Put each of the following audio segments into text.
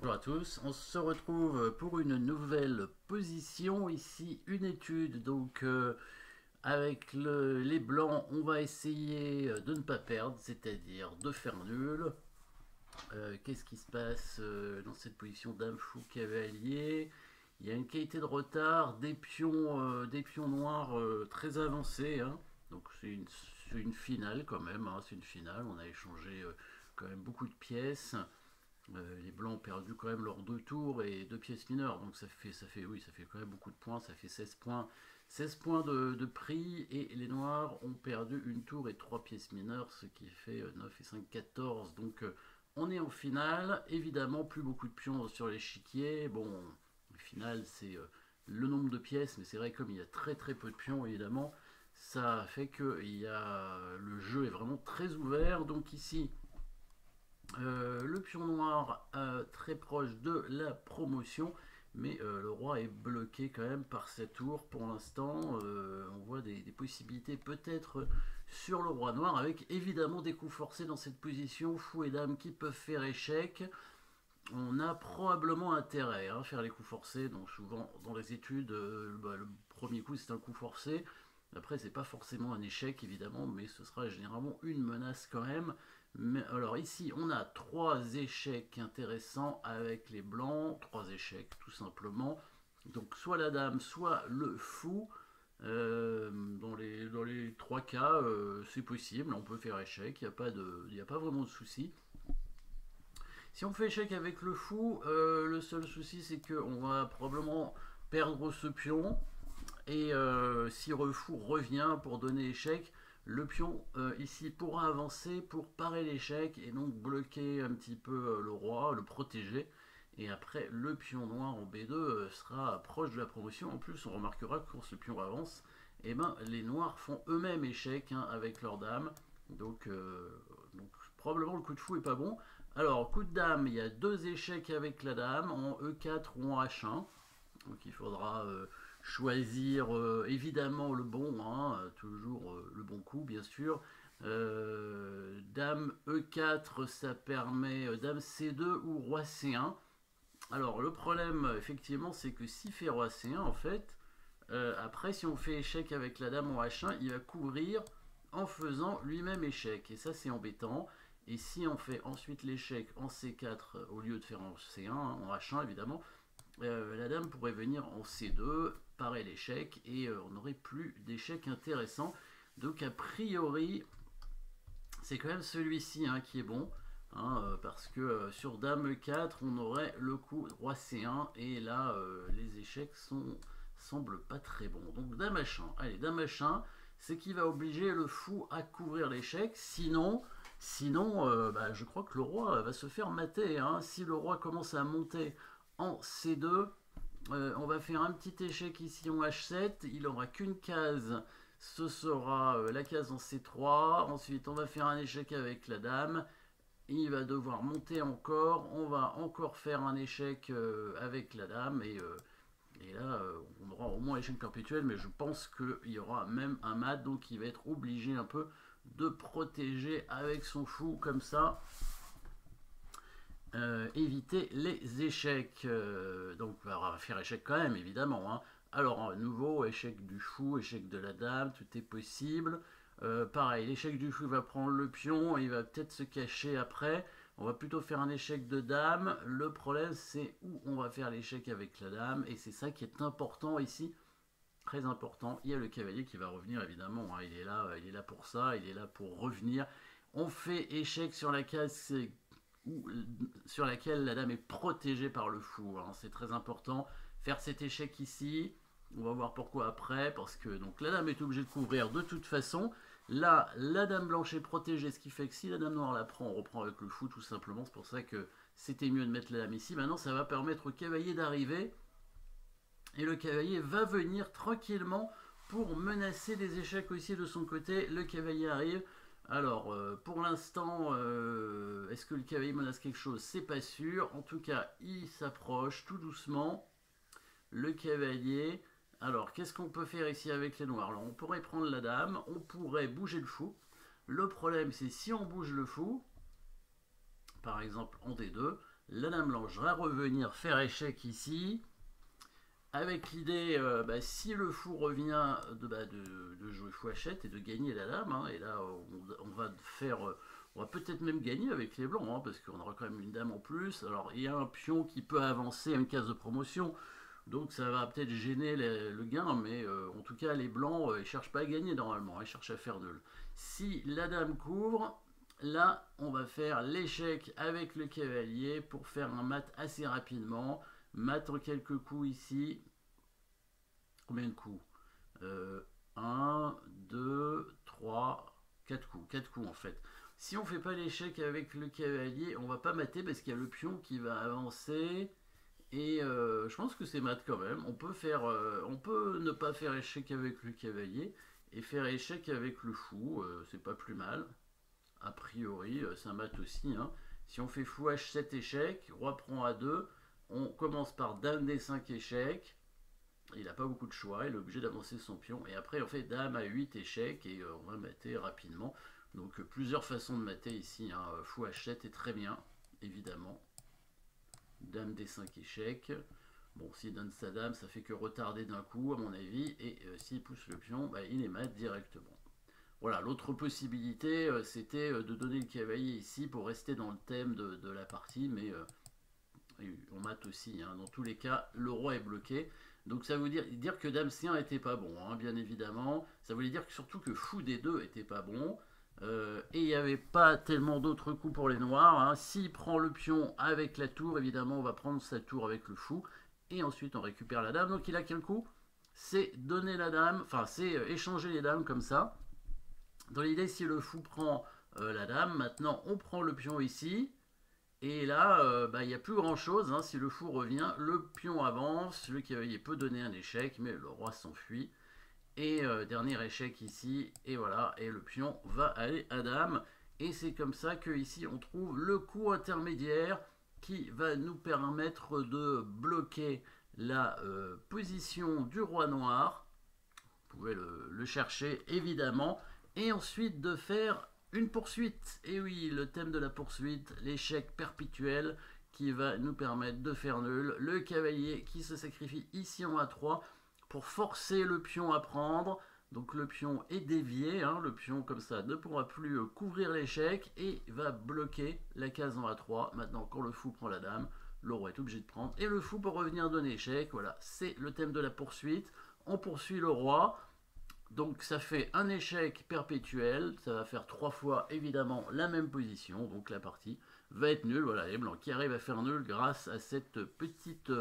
Bonjour à tous, on se retrouve pour une nouvelle position, ici une étude, donc avec les blancs on va essayer de ne pas perdre, c'est-à-dire de faire nul. Qu'est-ce qui se passe dans cette position dame fou cavalier? Il y a une qualité de retard, des pions noirs très avancés, hein. Donc c'est une finale quand même, hein. C'est une finale, on a échangé quand même beaucoup de pièces. Les blancs ont perdu quand même leurs deux tours et deux pièces mineures, donc oui, ça fait quand même beaucoup de points, ça fait 16 points de prix, et les noirs ont perdu une tour et trois pièces mineures, ce qui fait 9 et 5, 14, donc on est en finale, évidemment plus beaucoup de pions sur l'échiquier, bon, le final c'est le nombre de pièces, mais c'est vrai comme il y a très très peu de pions évidemment, ça fait que le jeu est vraiment très ouvert, donc ici le pion noir très proche de la promotion, mais le roi est bloqué quand même par sa tour pour l'instant. On voit des possibilités peut-être sur le roi noir, avec évidemment des coups forcés dans cette position, fou et dame qui peuvent faire échec. On a probablement intérêt à faire les coups forcés, donc souvent dans les études, le premier coup c'est un coup forcé. Après, c'est pas forcément un échec évidemment, mais ce sera généralement une menace quand même. Mais, alors ici, on a trois échecs intéressants avec les blancs, trois échecs tout simplement. Donc soit la dame, soit le fou. Dans les trois cas, c'est possible, on peut faire échec, il n'y a pas vraiment de souci. Si on fait échec avec le fou, le seul souci c'est qu'on va probablement perdre ce pion. Et si le fou revient pour donner échec, le pion ici pourra avancer pour parer l'échec et donc bloquer un petit peu le roi, le protéger. Et après, le pion noir en B2 sera proche de la promotion. En plus, on remarquera que quand ce pion avance, eh ben, les noirs font eux-mêmes échec, hein, avec leur dame. Donc probablement le coup de fou est pas bon. Alors, coup de dame, il y a deux échecs avec la dame, en E4 ou en H1. Donc il faudra choisir évidemment le bon, hein, toujours le bon coup bien sûr. Dame E4, ça permet Dame C2 ou Roi C1. Alors le problème effectivement c'est que si fait Roi C1 en fait, après si on fait échec avec la Dame en H1, il va couvrir en faisant lui-même échec, et ça c'est embêtant. Et si on fait ensuite l'échec en C4 au lieu de faire en C1, hein, en H1 évidemment, la dame pourrait venir en C2, parer l'échec, et on n'aurait plus d'échec intéressant. Donc a priori, c'est quand même celui-ci, hein, qui est bon, hein, parce que sur dame E4, on aurait le coup roi C1, et là, les échecs semblent pas très bons. Donc dame H1, allez, dame H1, c'est qui va obliger le fou à couvrir l'échec, sinon je crois que le roi va se faire mater, hein. Si le roi commence à monter en C2, on va faire un petit échec ici en H7, il n'aura qu'une case, ce sera la case en C3, ensuite on va faire un échec avec la dame, il va devoir monter encore, on va encore faire un échec avec la dame, et là on aura au moins échec perpétuel, mais je pense qu'il y aura même un mat, donc il va être obligé un peu de protéger avec son fou comme ça. Éviter les échecs. Donc on va faire échec quand même, évidemment, hein. Alors, nouveau, échec du fou, échec de la dame, tout est possible. Pareil, l'échec du fou va prendre le pion, il va peut-être se cacher après. On va plutôt faire un échec de dame. Le problème, c'est où on va faire l'échec avec la dame, et c'est ça qui est important ici, très important. Il y a le cavalier qui va revenir, évidemment, hein. Il est là pour ça, il est là pour revenir. On fait échec sur la case sur laquelle la dame est protégée par le fou, hein. C'est très important. Faire cet échec ici, on va voir pourquoi après, parce que donc la dame est obligée de couvrir de toute façon. Là, la dame blanche est protégée, ce qui fait que si la dame noire la prend, on reprend avec le fou tout simplement. C'est pour ça que c'était mieux de mettre la dame ici. Maintenant, ça va permettre au cavalier d'arriver, et le cavalier va venir tranquillement pour menacer des échecs aussi de son côté. Le cavalier arrive. Alors, pour l'instant, est-ce que le cavalier menace quelque chose? C'est pas sûr. En tout cas, il s'approche tout doucement. Le cavalier. Alors, qu'est-ce qu'on peut faire ici avec les noirs? Alors, on pourrait prendre la dame, on pourrait bouger le fou. Le problème, c'est si on bouge le fou, par exemple en D2, la dame blanche va revenir faire échec ici, avec l'idée, si le fou revient, de jouer fou hachette et de gagner la dame, hein, et là on va faire, on va peut-être même gagner avec les blancs, hein, parce qu'on aura quand même une dame en plus. Alors il y a un pion qui peut avancer à une case de promotion, donc ça va peut-être gêner le gain, mais en tout cas les blancs, ils cherchent pas à gagner normalement, ils cherchent à faire nul. Si la dame couvre, là on va faire l'échec avec le cavalier pour faire un mat assez rapidement. Mat en quelques coups ici. Combien de coups 1, 2, 3, 4 coups. 4 coups en fait. Si on fait pas l'échec avec le cavalier, on va pas mater parce qu'il y a le pion qui va avancer. Et je pense que c'est mat quand même. On peut ne pas faire échec avec le cavalier et faire échec avec le fou. C'est pas plus mal. A priori, c'est un mat aussi. Hein. Si on fait fou H7 échec, roi prend A2, on commence par dame D5 échec. Il n'a pas beaucoup de choix, il est obligé d'avancer son pion. Et après, on fait dame A8 échec et on va mater rapidement. Donc plusieurs façons de mater ici. Hein. Fou H7 est très bien, évidemment. Dame D5 échec. Bon, s'il donne sa dame, ça fait que retarder d'un coup, à mon avis. Et s'il pousse le pion, il est mat directement. Voilà, l'autre possibilité, c'était de donner le cavalier ici pour rester dans le thème de la partie, mais on mate aussi. Hein. Dans tous les cas, le roi est bloqué. Donc ça veut dire que dame C1 était pas bon, hein, bien évidemment. Ça voulait dire que, surtout que fou D2 était pas bon. Et il n'y avait pas tellement d'autres coups pour les noirs. Hein. S'il prend le pion avec la tour, évidemment, on va prendre sa tour avec le fou. Et ensuite, on récupère la dame. Donc il a quel coup? C'est donner la dame, enfin c'est échanger les dames comme ça. Dans l'idée, si le fou prend la dame, maintenant on prend le pion ici. Et là, il n'y a plus grand chose. Hein. Si le fou revient, le pion avance. Le cavalier peut donner un échec, mais le roi s'enfuit. Et dernier échec ici. Et voilà. Et le pion va aller à dame. Et c'est comme ça que ici on trouve le coup intermédiaire qui va nous permettre de bloquer la position du roi noir. Vous pouvez le chercher évidemment. Et ensuite de faire une poursuite. Et oui, le thème de la poursuite, l'échec perpétuel qui va nous permettre de faire nul. Le cavalier qui se sacrifie ici en A3 pour forcer le pion à prendre. Donc le pion est dévié, hein, le pion comme ça ne pourra plus couvrir l'échec et va bloquer la case en A3. Maintenant, quand le fou prend la dame, le roi est obligé de prendre et le fou peut revenir d'un échec. Voilà, c'est le thème de la poursuite. On poursuit le roi. Donc ça fait un échec perpétuel, ça va faire 3 fois évidemment la même position, donc la partie va être nulle. Voilà, les blancs qui arrivent à faire nul grâce à cette petite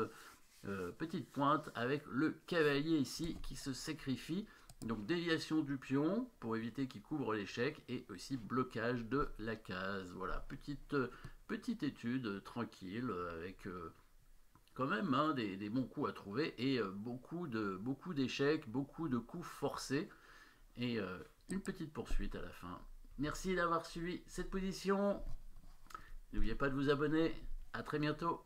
pointe avec le cavalier ici qui se sacrifie. Donc déviation du pion pour éviter qu'il couvre l'échec et aussi blocage de la case. Voilà, petite étude tranquille avec quand même hein, des bons coups à trouver et beaucoup d'échecs, beaucoup de coups forcés et une petite poursuite à la fin. Merci d'avoir suivi cette position. N'oubliez pas de vous abonner. À très bientôt.